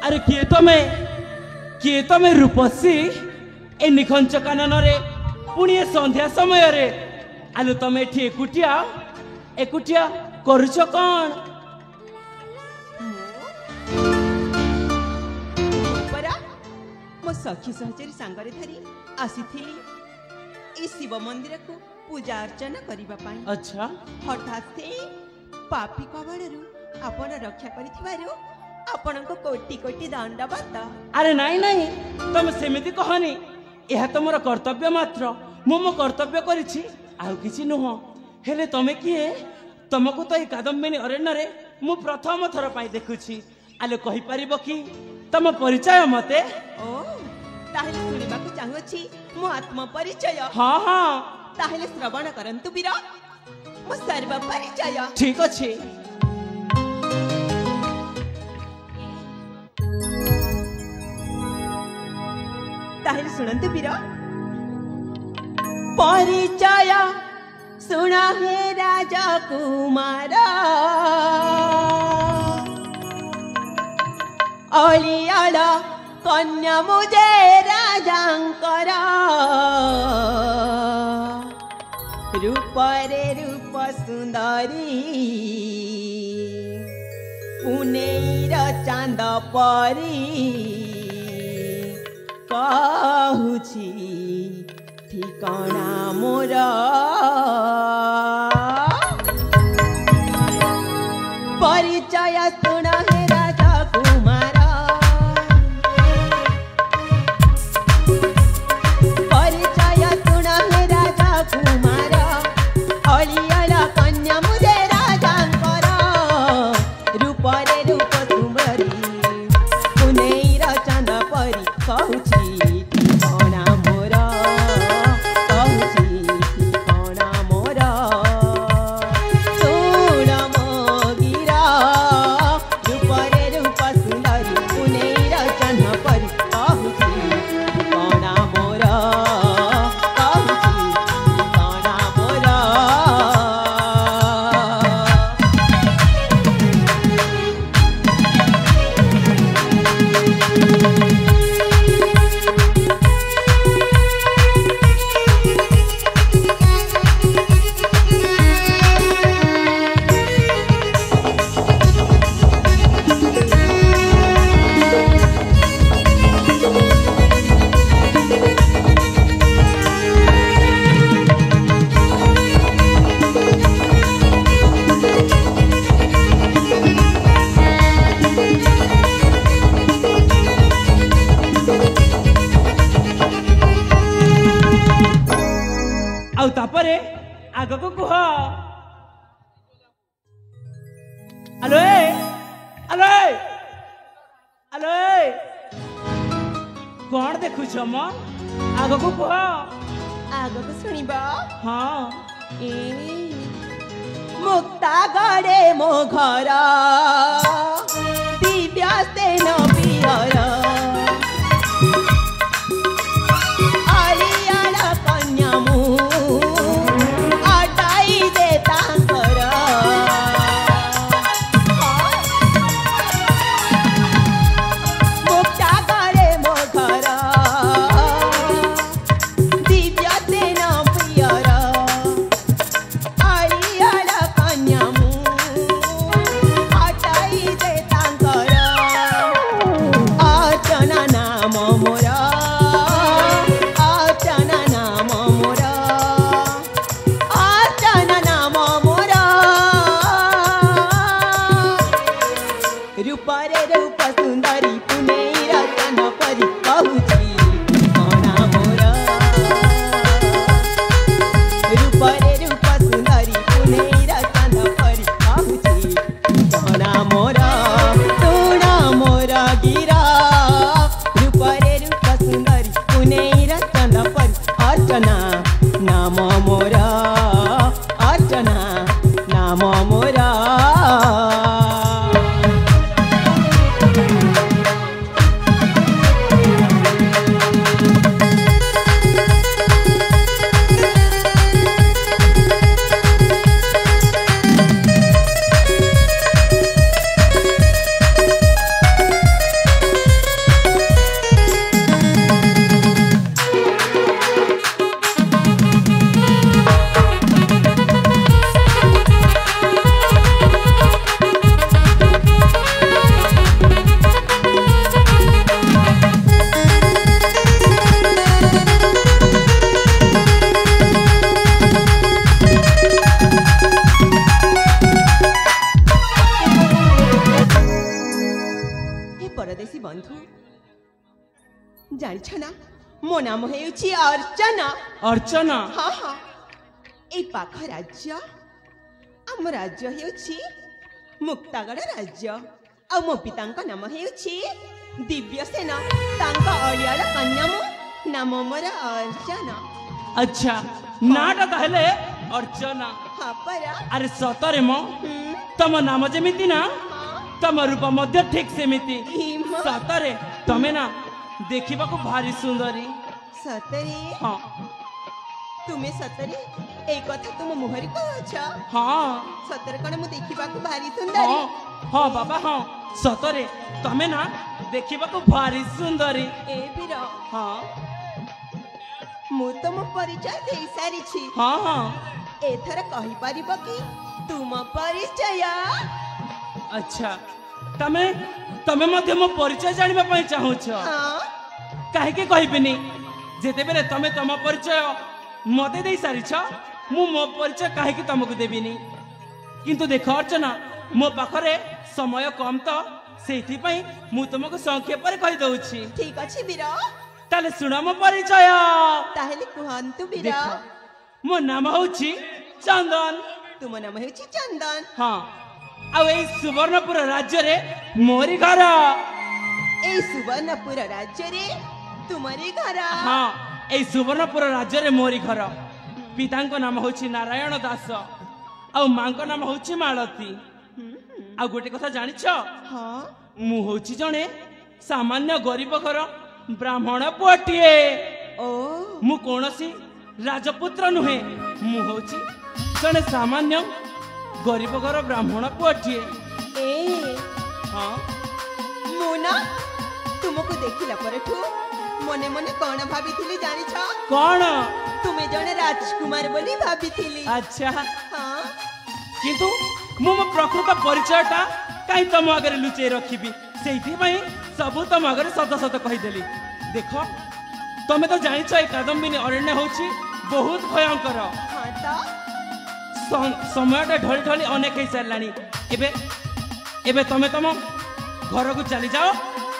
अरे किए तमें रूपसी ए निखंच कानन रे पुणी संध्या समय रे आलु तमें एठी एकुटिया करुछ कौन परा मो सखी सहचरी सांगरे धरी आसीथिली ए शिव मंदिर को पूजा अर्चना करिबा पाई। अच्छा हठात से पापी कबड़रू आपण रक्षा करिथिबारु आपनको कोटि कोटि दंडवत। अरे नाई नाई तुम सेमिति कहनी यह तो मोर कर्तव्य मात्र मो कर्तव्य करिछि आउ किछि नुह हेले तमे किए तुमको तो कादम्बिनी अरण्य रे मु प्रथम थर पाई देखुछि आले कहि परिबो कि तम परिचय मते ओ ताहेले सुनिबाकू चाहुछि मो आत्म परिचय। हां हां ताहेले श्रवण करंतु वीर मो सर्व परिचय। ठीक अछि ताहेले सुनंतु वीर परिचय सुना हे राजा कुमार अलियाल कन्या मुझे राजांकर रूप रे रूप सुंदरी पुनेर चांद परी कहूछि ठिकाना मोर परिचय सुन हे राजा कुमार परिचय सुन हे राजा कुमार अलियाल कन्या मुझे राजांकर रूप रे रूप सुंदरी पुनेर चांद परी कहूछि आग को कुह आलो आलो आलो कौन देखुछ म आग को कुह आग को सुनिबा। हाँ मुक्ता गड़े मो घर दिव्य सेन पियर अलियाल कन्या मु अटाई दे तांकर मुक्ता गड़े मो घर दिव्य सेन पियर अलियाल कन्या मु अटाई दे तांकर अर्चना नाम मोर अर्चना नाम मोर अर्चना नाम मोर रूप रे रूप सुंदरी पुनेर चांद परी कहूछि कणा मोर रूप रे रूप सुंदरी पुनेर चांद परी कहूछि कणा मोर तुण मोर गिरा रूप रे रूप सुंदरी पुनेर चांद परी अर्चना नाम मोर अर्चना नाम मोर ମୋ ନାମ ହେଉଛି ଅର୍ଚ୍ଚନା। अर्चना ହଁ ହଁ ଏଇ ପାଖ ରାଜ୍ୟ ଆମ ରାଜ୍ୟ ହେଉଛି ମୁକ୍ତାଗଡ଼ ରାଜ୍ୟ। ଆଉ ମୋ ପିତାଙ୍କ ନାମ ହେଉଛି ଦିବ୍ୟସେନ। ତାଙ୍କ ଅଳିଆଳ କନ୍ୟା ମୁଁ, ନାମ ମୋର ଅର୍ଚ୍ଚନା। अच्छा नाटा ताहले अर्चना ହଁ ପରା। अरे सतरे मो ହୁଁ, तम नाम जेमिति ना ହଁ, तम रूप मध्य ठीक सेमिति हिम। सतरे तमे ना देखिबा को भारी सुंदरी ସତରେ हाँ ତୁମେ ସତରେ ଏଇ କଥା ତୁମ ମୁହଁରେ କହୁଛ? हाँ ସତରେ କଣ ମୁଁ ଦେଖିବାକୁ ଭାରି ସୁନ୍ଦରୀ? हाँ हाँ बाबा हाँ सतरे तमे ना देखिबा को भारी सुंदरी ଏ ବୀର, हाँ ମୁଁ ତ ମୋ ପରିଚୟ ଦେଇ ସାରିଛି। हाँ हाँ ଏଥର କହିପାରିବ କି ତୁମ ପରିଚୟ? अच्छा तमे तमे मध्य मो परिचय जानिबा पई चाहुछ ହଁ काहे के कहबिनी जेते बेले तमे तम परिचय मते देई सारिछ मु मो परिचय काहे के तमको देबिनी किंतु देख अर्चना मो पाखरे समय कम तो सेथि पई मु तुमको संक्षेप रे कहि दउछि ଠିକ ଅଛି ବୀର, ताले सुना मो परिचय ତାହେଲେ କୁହନ୍ତୁ ବୀର। देख मो नाम होछि चंदन ତୁମ ନାମ ହେଉଛି ଚନ୍ଦନ। हाँ आ एई सुवर्णपुर राज्य रे मोरी घर ଏଇ ସୁବର୍ଣ୍ଣପୁର ରାଜ୍ୟରେ ତୁମରି ଘର। हाँ एई सुवर्णपुर राज्य रे मोरी घर पिताଙ୍କ नाम होछि नारायण दास आ मांଙ୍କ नाम होछि मालती आ गोटे कथा जानिछ ହଁ मु होछि जणे सामान्य गरीब घर ब्राह्मण पुअटिए ଓ मु कोनसी राजपुत्र नुहे मु होछि जणे सामान्य गरीब घर ब्राह्मण पुअटिए ଏ हाँ ମୁଁ ନା ତୁମକୁ ଦେଖିଲା ପରଠୁ ମନେ ମନେ କଣ ଭାବିଥିଲି ଜାଣିଛ? कौन ତୁମେ ଜଣେ ରାଜକୁମାର ବୋଲି ଭାବିଥିଲି। अच्छा ହଁ किंतु मु मो प्रकृत परिचयटा कहीं तुम आगे लुचे रखी से सब तुम आगे सत सत कहीदेली देख तुम्हें तो जान कादम्बिनी अरण्य हूँ बहुत भयंकर ହଁ ତ समयटा ढली ढली अनेक हो सारा एबे एबे तमे तुम घर को चली जाओ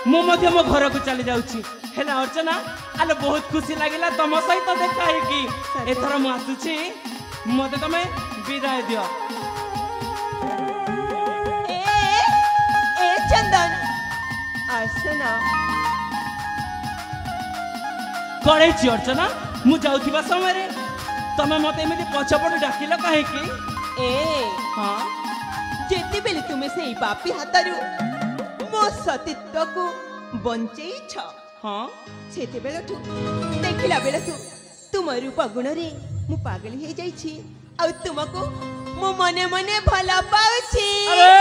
मो घर को चली जाऊँ हेला अर्चना आलो बहुत खुशी लगिला तुम सहित देखा है कि एथर मु आसुची मते तमे विदाय दियो ଏ ଏ ଚନ୍ଦନ ଆସନା। कड़े अर्चना मु जाऊथिबा समय रे तमे मते एमिति पछपड़ डाकिला काहे कि ଏ हां ଯେତେବେଳେ ତୁମେ ସେଇ ପାପୀ ହାତରୁ ମୋ ସତୀତ୍ୱକୁ ବଞ୍ଚେଇଛ हां ସେତେବେଳଠୁ ଦେଖିଲା ବେଳଠୁ ତୁମ ରୂପ ଗୁଣରେ ମୁଁ ପାଗଳ ହେଇଯାଇଛି ଆଉ ତୁମକୁ ମୁଁ ମନେ ମନେ ଭଲ ପାଉଛି। अरे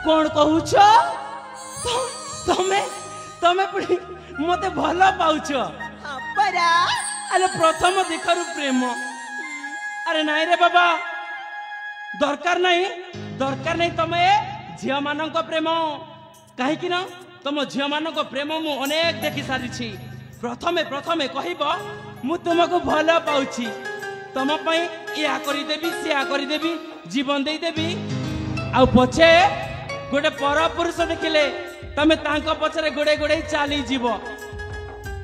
कोन कहूछ तमे तमे पुणी मते भलो पाउछ ହଁ ପରା। अरे प्रथम देखरु प्रेम अरे नहीं रे बाबा दरकार नहीं तमे झिया मानक प्रेम कहीं ना तुम झिया मानक प्रेम मु अनेक देखि सारी प्रथमे प्रथमे कहब मु तुमको भल पाउछि तुम पई या करि देबी सिया करि देबी जीवन दे देबी आ पछे गोटे पर पुरुष देखिले तमे तांको पछरे गोडे गोडे चाली जीवो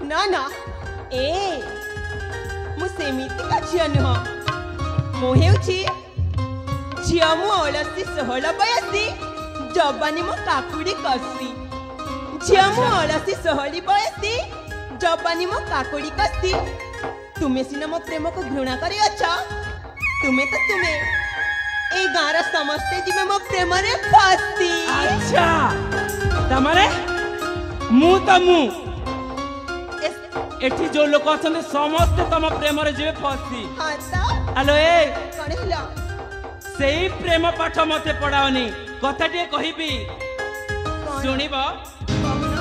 ନା ନା ଏ ମୁଁ ସେମିତିକା ଝିଅ ନୁହଁ। ମୁଁ ହେଉଛି ଝିଅ ମୁଁ ଅଳସୀ ଷୋହଳ ବୟସୀ ଯବାନୀ ମୁଁ କାକୁଡ଼ି କଷି। ଝିଅ ମୁଁ ଅଳସୀ ଷୋହଳି ବୟସୀ ଯବାନୀ ମୁଁ କାକୁଡ଼ି କଷି। ତୁମେ ସିନା ମୋ ପ୍ରେମକୁ ଘୃଣା କରିଅଛ ତୁମେ ତ ତୁମେ এই ଗାଁର ସମସ୍ତେ ଯିବେ ମୋ ପ୍ରେମରେ ଫସି। अच्छा तमारे मु तो मु एठी जो लोक अछंते समस्त तम प्रेम रे जेबे फसी ହଁ ତ हेलो ए କଣ ହେଲା? सेई प्रेम पाठ मते पढ़ाओनी कथाटिए कहिबी କଣ? सुनिबो କହୁନ?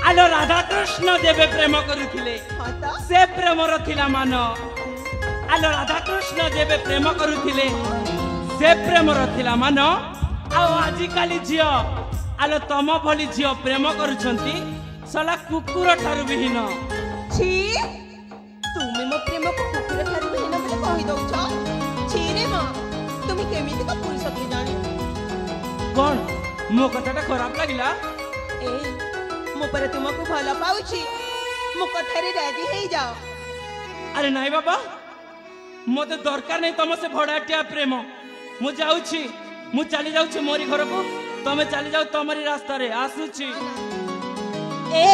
आलो राधा कृष्ण जेबे प्रेम करुथिले ହଁ ତ से प्रेम रथिला मान आलो राधा कृष्ण जेबे प्रेम करुथिले से प्रेम रथिला मान आ आजि काली झियो आलो तम भली झियो प्रेम करूछंती सला कुकुर ठारु बिहीन छी ତୁମେ ମୋ ପ୍ରେମକୁ କୁକୁର ଠାରୁ ଭିନ୍ନ ବୋଲି କହି ଦଉଛ। छी ରେ ମା ତୁମେ କେମିତିକା ପୁରୁଷ କି ଜାଣି? कौन मो कथाटा खराब लागिला ଏ पर तुमको भल पाउछि मो कथारे राजी हे जाओ। अरे नहीं बाबा मत दरकार नहीं तुम से भड़ाटिया प्रेम मु जाऊँ मु चली जाऊँ मोरी घर को तमे चली जाओ तुम्हारी रास्ता रे आसुची। ए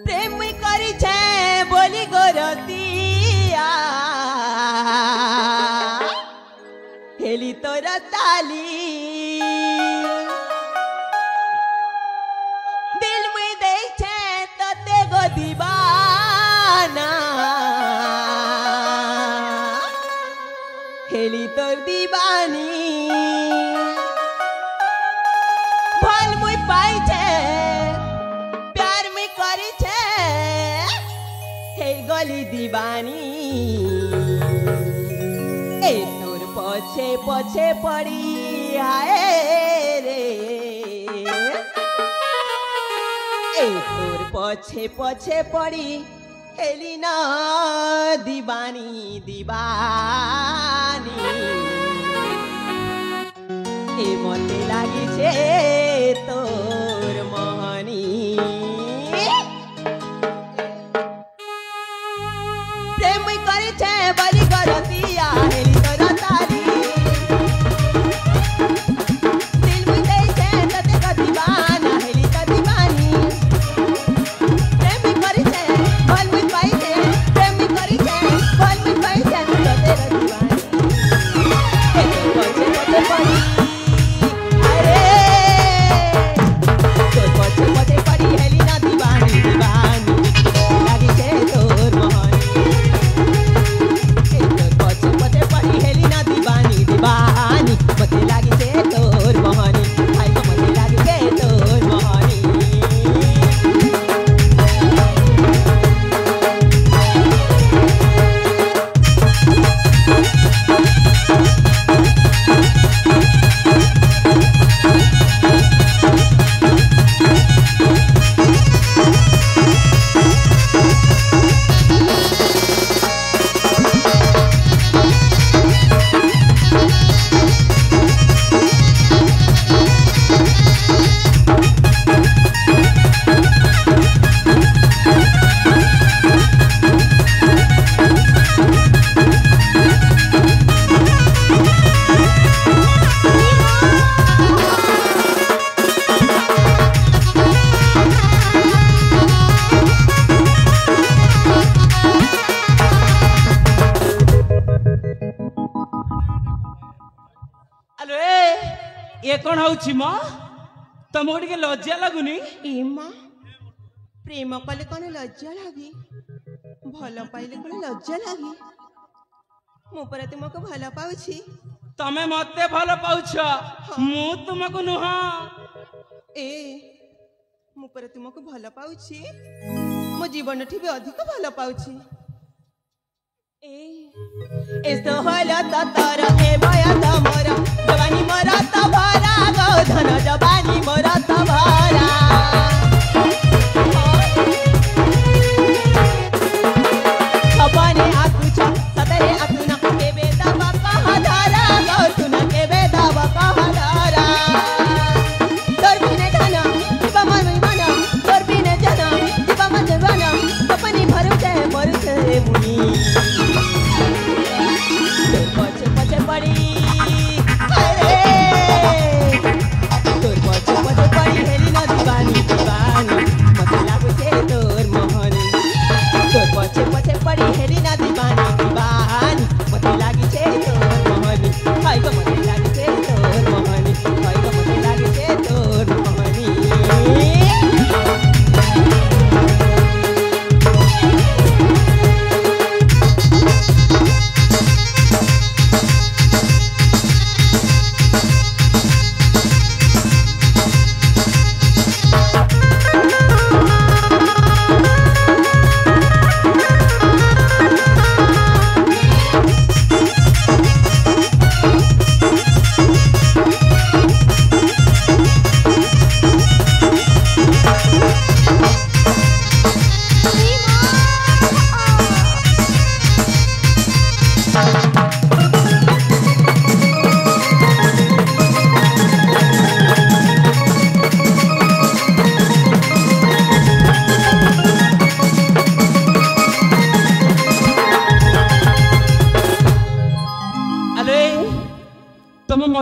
प्रेम करी छे बोली गोरतिया हेली तोर ताली दिल में दे छे तते गो दीवाना हेली तोर दीवानी भल मुई पाई छे प्यार में करी छे हे गली दीवानी ए तोर पछे पछे पड़ी आए रे ए तोर पछे पछे पड़ी हेली ना दीवानी दीवानी ए मते लागी छे तोर मोहनी प्रेम करे छे बली करतिया हेली तोरा तारी दिल में दे छे तते का दीवाना हेली का दीवानी प्रेम करे छे बल में पाई छे प्रेम करे छे बल में पाई छे तते का दीवानी ए पछे पछे पड़ी ये कौन होउछि मां तमको टिके लज्जा लागुनी ए मां प्रेम कले कौन लज्जा लागी भल पाइले कौन लज्जा लागी मो पर तुमको भल पाउछि तमे मते भल पाउछ मु तुमको नुह ए मो पर तुमको भल पाउछि मो जीवन ठि भी अधिक भल पाउछि ए सोहल ततर ए बया तमर जवानी मोरा त भरा गो धन जवानी मोरा त भरा सपने आकुछ सतरे आकुना के बेदा बापा हधारा गो तुना के बेदा बापा हधारा तोर बिने धना दिबा मन मन तोर बिने जना दिबा मन बना सपनी भरू छे मरू छे मुनी पछे पछे पड़ी अरे तोर पछे पछे पड़ी हेली ना दीवानी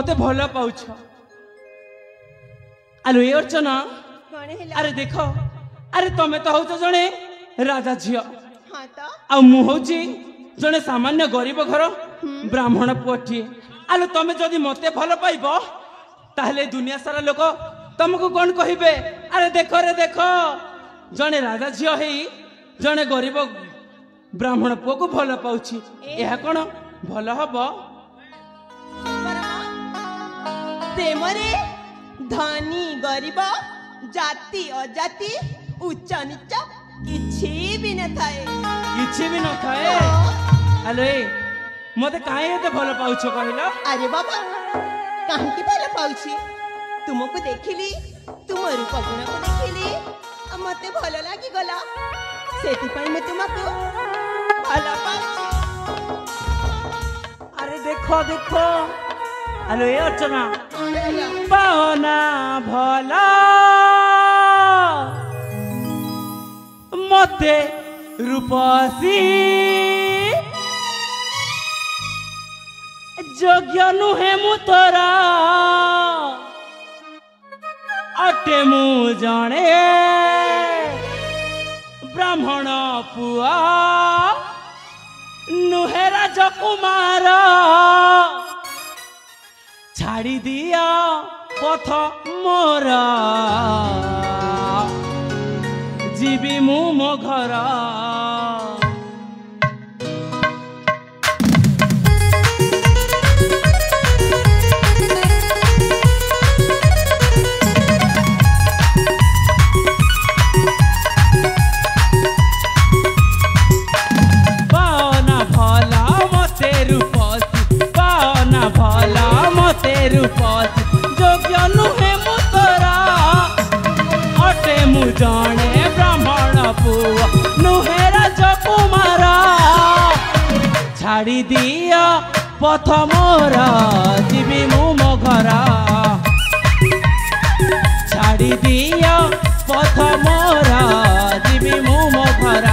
मते भल पाउछ आलो ए अर्चना कौन है अरे देखो अरे तमे तो होच जणे राजा झियो हाँ तो आ मु होची जणे सामान्य गरीब घर ब्राह्मण पुअठी आलो तमे जदि मते भल पाइबो ताहले दुनिया सारा लोक तुमको कौन कहिबे अरे देखो रे देखो जणे राजा झियो हेई जणे गरीब ब्राह्मण पुओ को भल पाउछि एहा कोन भल हबो प्रेमरे धनी गरीब जाति अजाति उच्च नीच किछि भी न थाए किछि भी न थाए हेलो ए मते काहे एते भल पाउछ कहिलो अरे बाबा काहे की भल पाउछि तुमको देखिली तुम रूप गुण को देखिली मते भल लागी गला सेति पई मैं तुमको भल पाउछि अरे देखो देखो हेलो ए अर्चना पावना भला मते रूपसी योग्य नुहे मु तोरा अटे मु जाने ब्राह्मण पुआ नुहे राजकुमार छाड़ी दिया पथ मोरा जीवी मु मो घर जाने ब्राह्मण पुआ नुहे राजकुमार छाड़ी दिया पथ मोरा जीवी मु मो घर छाड़ी दिया पथ मोरा जीवी मु मो घर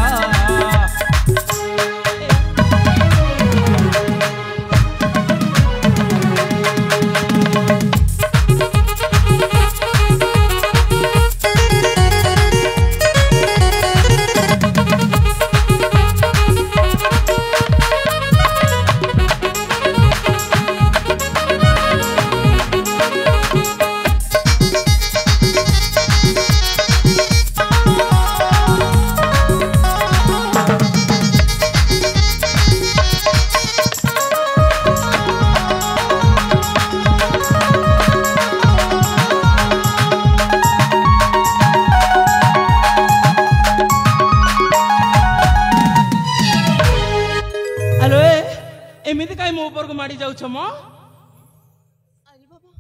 एमिति काई मो ऊपर को माडी जाउ छमो अरे बाबा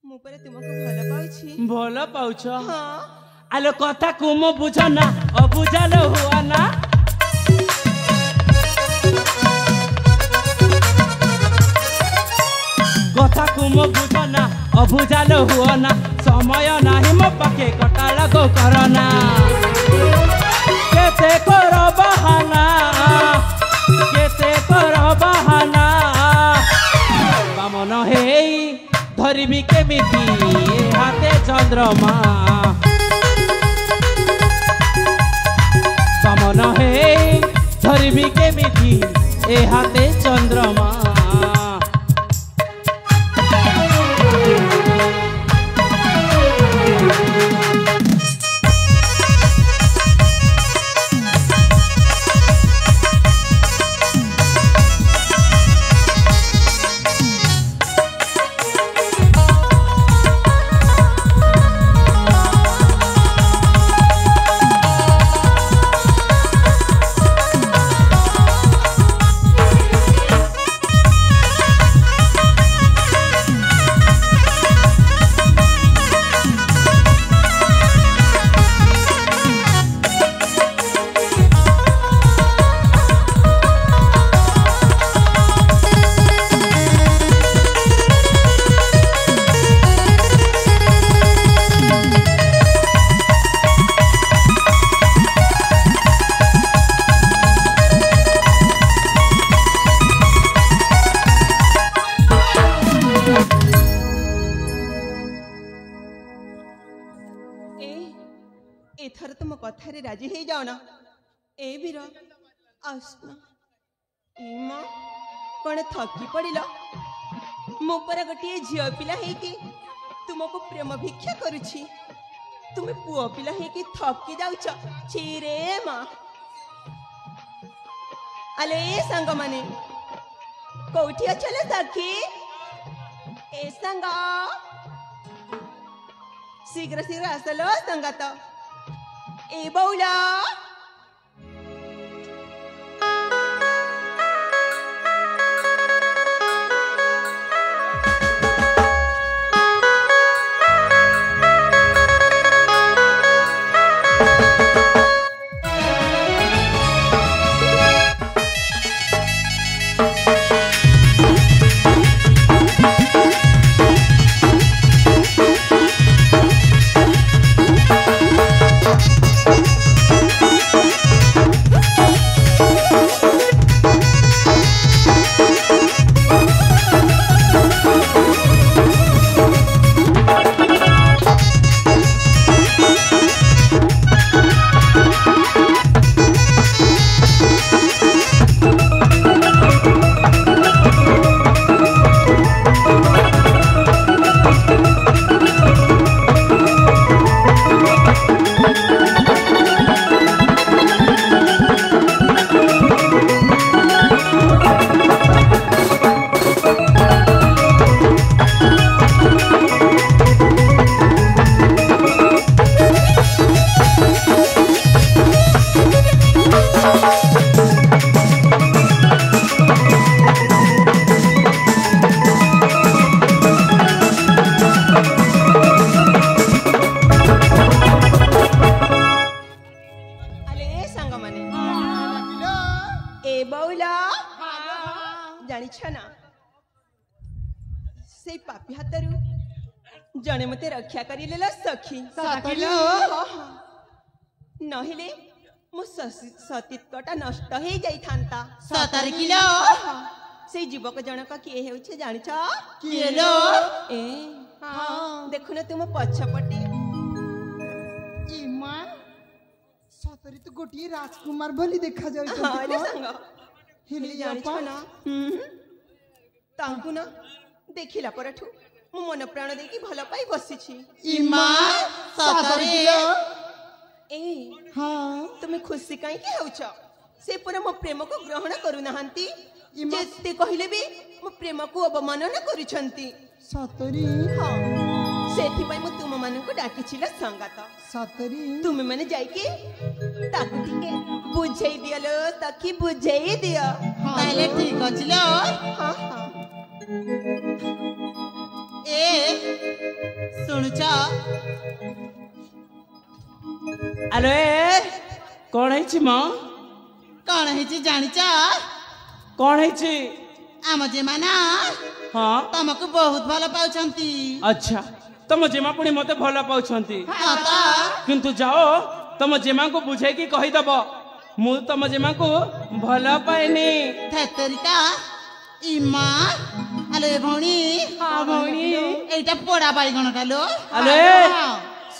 मो परे तुमको भल पाउछि भल पाउछ हां आलो कथा को मो बुझना अबुझालो हुआ ना कथा को मो बुझना अबुझालो हुआ ना समय नाही मो पाके कटा लगो करना केते कर बहाना केते कर बहाना बामन हेई धरिबी केमिति हाथे चंद्रमा बामन हेई धरिबी केमिति ए हाथे चंद्रमा कथारे राजी हो जाओ ना ए वीर आसना ए मां कौन थकी पड़िल मो पर गोटे झील पिला है तुमको प्रेम भिक्षा करुछि तुम पुओ पिला है थकी जाउछ छीरे मां अले संग माने कोठी अचले सखी ए संग शीघ्र शीघ्र असलो संगत ए बौला जने मते रक्षा करी लेला सखी नहिले मो सतीत्वटा नष्ट हो जाई थांता 17 किलो से युवक जनक किए हेउछे जानिछ किए लो ए हां देखु न तुम पछपटे इमा 17 तो गोटी राजकुमार भली देखा जाय हां रे संग हिली जानिछ ना तांकु न देखिला परठू मु मन प्राण देकी भल पाई बसी छी इमा 17 किलो ए हां तुम खुशी काई के होछ से पूरा मो प्रेम को ग्रहण करू नहंती जेते कहिले भी मो प्रेम को अवमानना करिसंती 17 हां सेथि पई मु तुम मन को डाकी छिला संगत 17 तुम माने जाई के ताकू टिके बुझेई दियलो तकी बुझेई दियो ताले ठीक अछलो हां हां ए सुनछ आलो ए कौन है मां कौन है जानिछ कौन है आम जेमा ना हाँ तुमको बहुत भल पाउछंती अच्छा तुम जेमा पुणी मते भल पाउछंती हां ता किंतु जाओ तुम जेमा को बुझे की कहि दबो मु तुम जेमा को भल पाएनी थेतरिका इमा आले भौणी हां भौणी एटा पोड़ा बाइगण कालो आले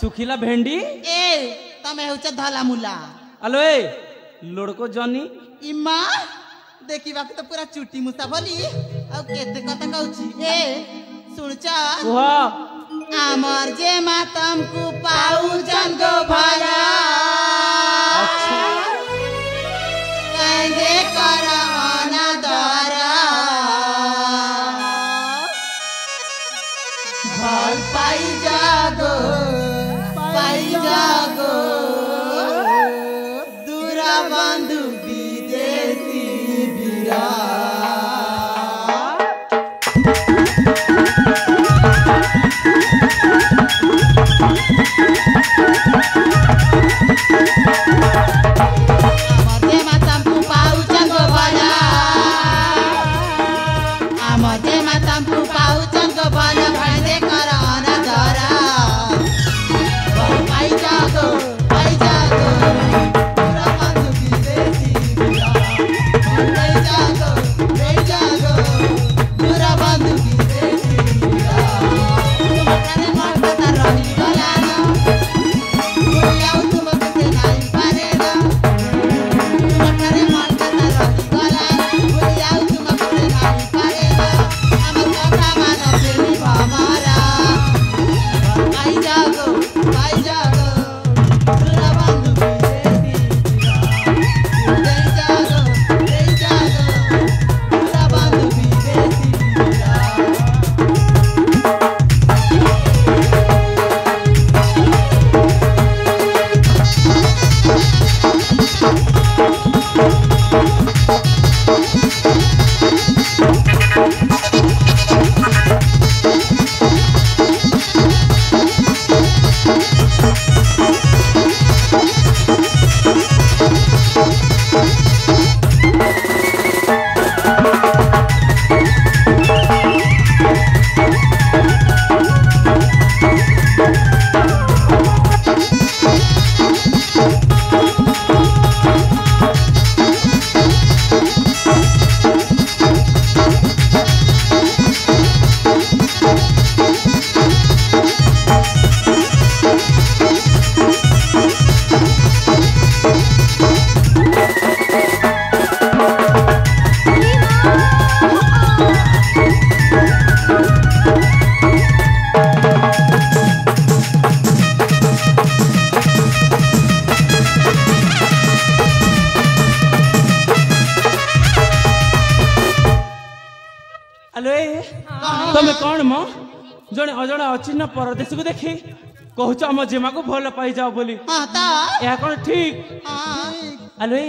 सुखिला भेंडी ए तमे होछ धला मुला आलो ए लोड़को जनी इमा देखिबा तो पूरा चुटी मुसा भली आ केते कथा कहउची ए सुनछ वाह आमर जे मातम को पाऊ जंगो भला अच्छा कांदे कर अनादर भल पाई जागो दूरा बंधु विदेशी बिरा आमते मातम को पाऊ जंगो भला आमते मातम को पाऊ जंगो भला कांदे कर अनादर भल पाई जागो दूरा बंधु विदेशी तमे कौन मो जने अजणा अचिन्ह परदेश को देखी कहूच आम जेमा को भल पाई जाओ बोली हाँ ता या कौन ठीक हाँ आलो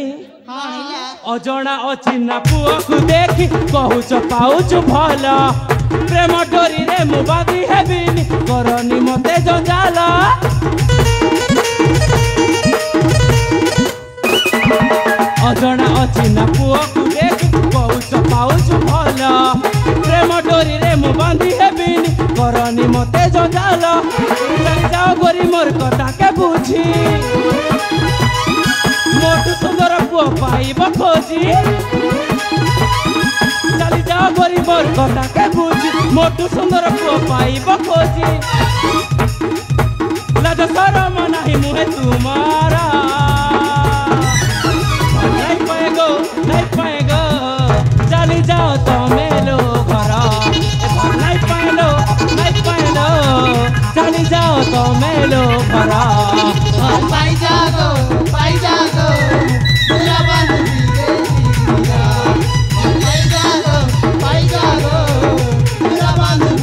हाँ इला अजणा अचिन्ह पुओ को देखी कहूच पाउच भल प्रेम डोरी रे मु बांधी हेबिनी करनी मते जंजाल अजणा अचिन्ह पुओ को देखी कहूच पाउच भल प्रेम डोरी रे मु बांधी हेबिनी करनी मते जंजाल जाओ गोरी मोर कथा के बुझी मोटू सुंदर पुओ पाइब खोजी चली जाओ गोरी मोर कथा के बुझी मोटू सुंदर पुओ पाइब खोजी लाज शरम नाही मुहे तुम्हारा नहीं पाएगो चली जाओ तो मेलो घर नहीं पाएलो चली जाओ तो मेलो घर पाई जागो पूरा बंद पाई जागो पूरा बंद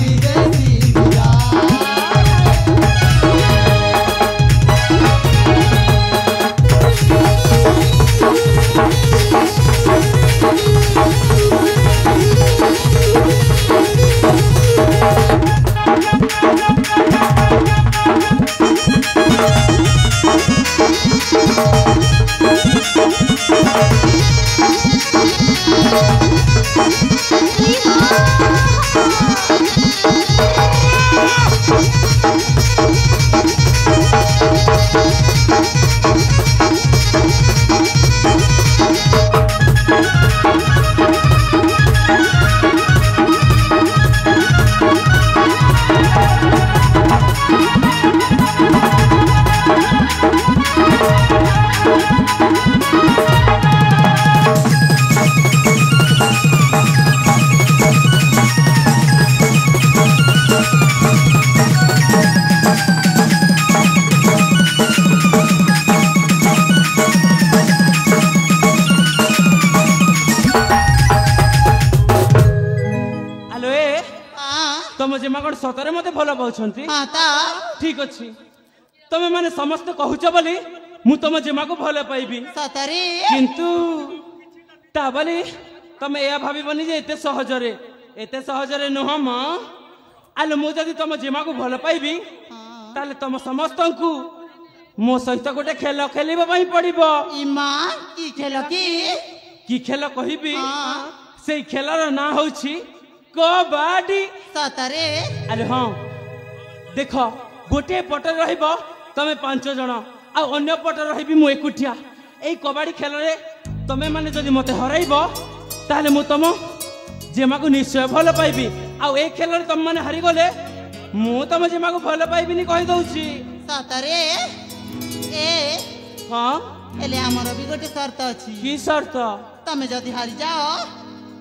सतरे मते भल पाउछंती हाँ ता ठीक अछि तमे माने समस्त कहूछ बोली मु तम जेमा को भल पाइबी सतरे किंतु ता बोली तमे या भाबीबनी जे एते सहजरे नुह म आले मु जदी तम जेमा को भल पाइबी ताले तम समस्त को मो सहित गोटे खेल खेलिबा पई पड़िबो इमा की खेल की खेल कहिबी से खेलर ना होछि कबाडी सतरे अरे हाँ देख गोटे पटे रहिबो तमे 5 जण आ अन्य पटे रहिबी मु एकुटिया एई कबाडी खेल रे तमे माने जदी मते हराइबो ताले मु तम जेमा को निश्चय भल पाइबी आ ए खेल रे तम माने हारि गले मु तम जेमा को भल पाइबी नि कहि दउची सतरे ए हाँ एले हमर भी गोटे शर्त अछि की शर्त तमे जदी हारि जाओ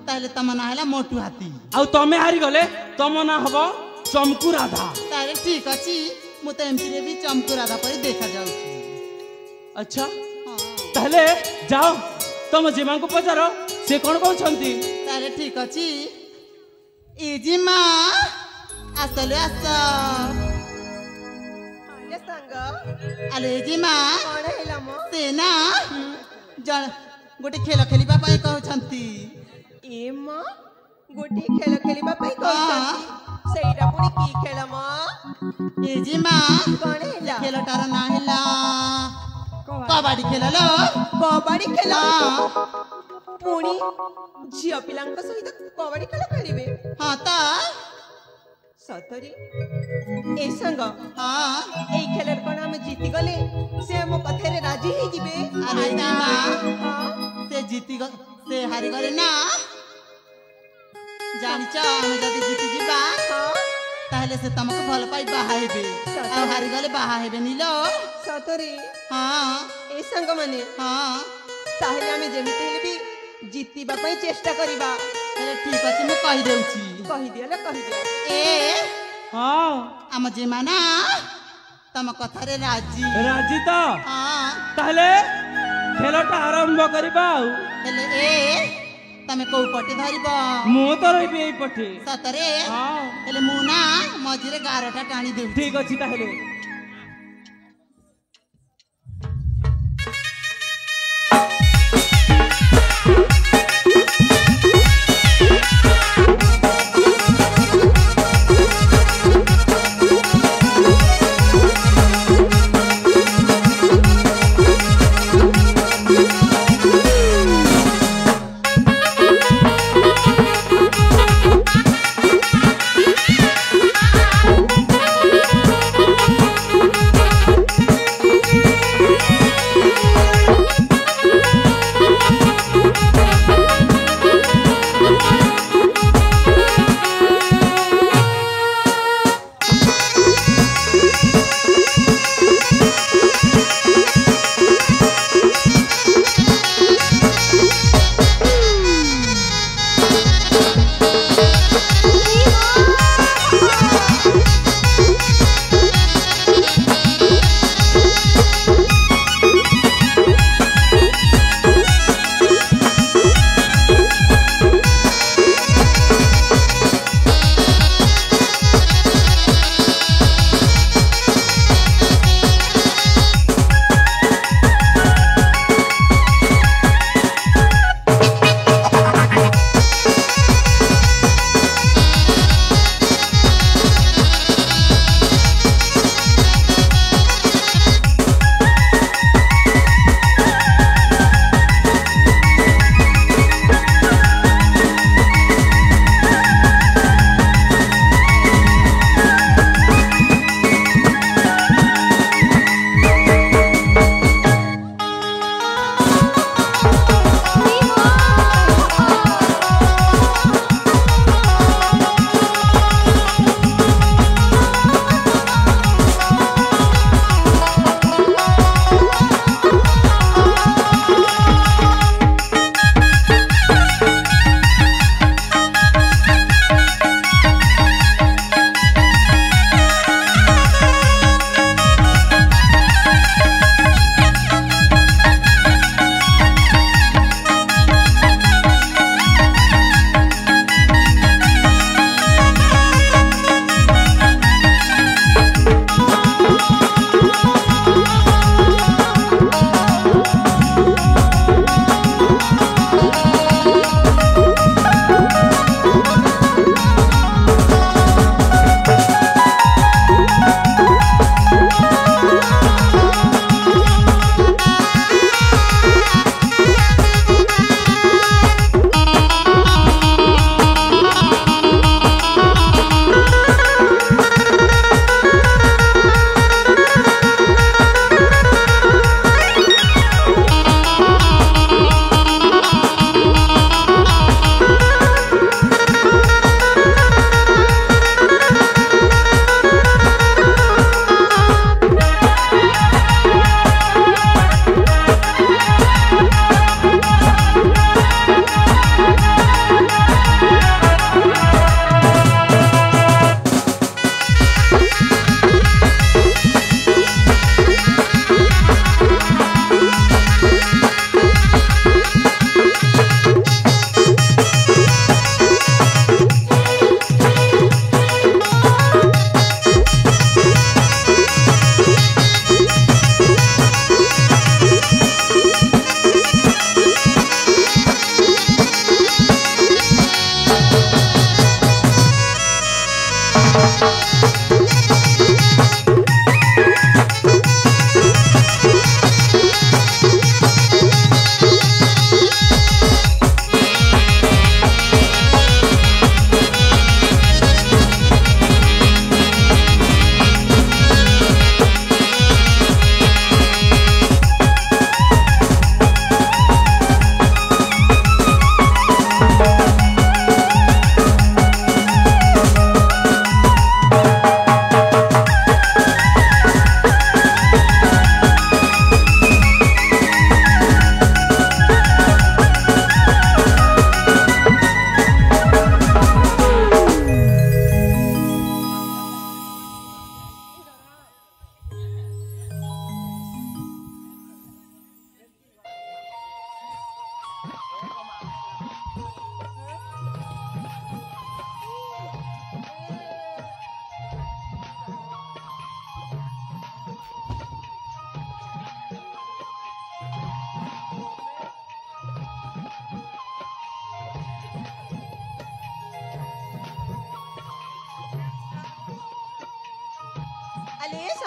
ताले तम ना हैला मोटू हाथी आ तमे हारि गले तम ना हबो चमकू राधा ताले ठीक अछि मु त एमपी रे भी चमकू राधा परि देखा जाउची अच्छा ताले जाओ तम जेमा को पचारो से कोन कहउछंती ताले ठीक अछि ए जिमा आसले आसा ये संग आले जिमा कोण हैला मो से ना जण गोटे खेल खेलिबा पई कहउछंती ए मो गोटे खेल खेलिबा पई कहउछंती सेइरा पुनी की खेल मो ए जिमा कोण हैला खेलटार ना हैला कबाडी खेल लो कबाडी खेल पुनी झियो पिलांक सहित कबाडी खेल खेलिबे हाँ ता सतरी ए संग हाँ एई खेलर कोन हम जीति गले से मो कथेरे राजी हे जिबे अरे जिमा हां से जीती से हारि गले ना जानिच हम जदी जीती जिबा ताहले से तमको भल पाई बाहा हेबे आ हारि गले बाहा हेबे निलो सतरी हाँ ए संग माने हाँ ताहले हम जेमिति हेले भी जीतिबा पई चेष्टा करिबा अरे ठीक अछि मु कहि देउची कहि दिया ए हाँ आम जेमा ना तम कथारे राजी राजी तो हाँ ताहले खेलटा आरंभ करिबा हेले ए तमे को पटे धरिबो ମୁଁ ତ ରହିବି ଏଇପଟେ। सतरे ହଁ हेले मु ना मझिरे गारटा टाणी देउ ଠିକ ଅଛି ତାହେଲେ।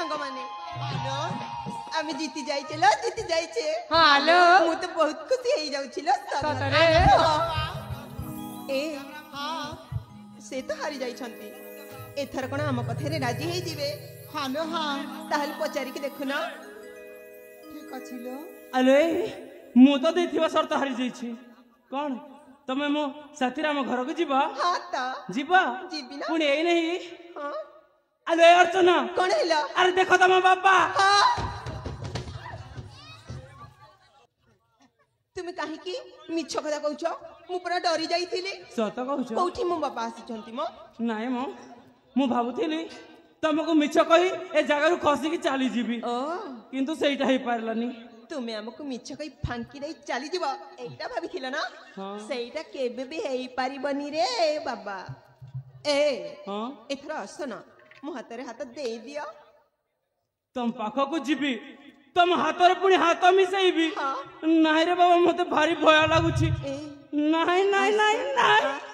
सांग माने हेलो आमी जीती जाइछे लो जीती जाइछे हेलो मु तो बहुत खुशी हेई जाउछि लो सतरे ए से तो हारी जाइछंती एथर कोन हम कथेरे राजी हेई जिवे हालो हाँ ताहले पचारी के देखु ना ठीक अछि लो अरे मु तो देथिबा शर्त हारी जाइछि कोन तमे मो साथी राम घर को जीवा हां ता जीवा जीबी ना पुणी एई नहीं हां अरे अर्चना कोन हेला अरे देखो तम बाबा हां तुम काहे की मिछ कथा कहउछ मु पूरा डरी जाइथिली सत कहूछ कोठी मो बाबा आसिछंती मो नाଇଁ मो मु भाबुथिली तुमको मिछ कही ए जगह खसी की चली जीवी ओ किंतु सेटा ही पारलानी तुमे हमको मिछ कही फांकी देई चली जीव एटा भाबिथिल ना हां सेटा केबे भी हेई पारिबनी रे बाबा ए हां एथरा असना मो हातरे हाथ देई दियो तुम पाख को जीवी तुम हाथ पुणी हाथ मिसेबी हाँ। नाଇଁ रे बाबा मते भारी भय लागुची ए नाଇଁ नाଇଁ नाଇଁ नाଇଁ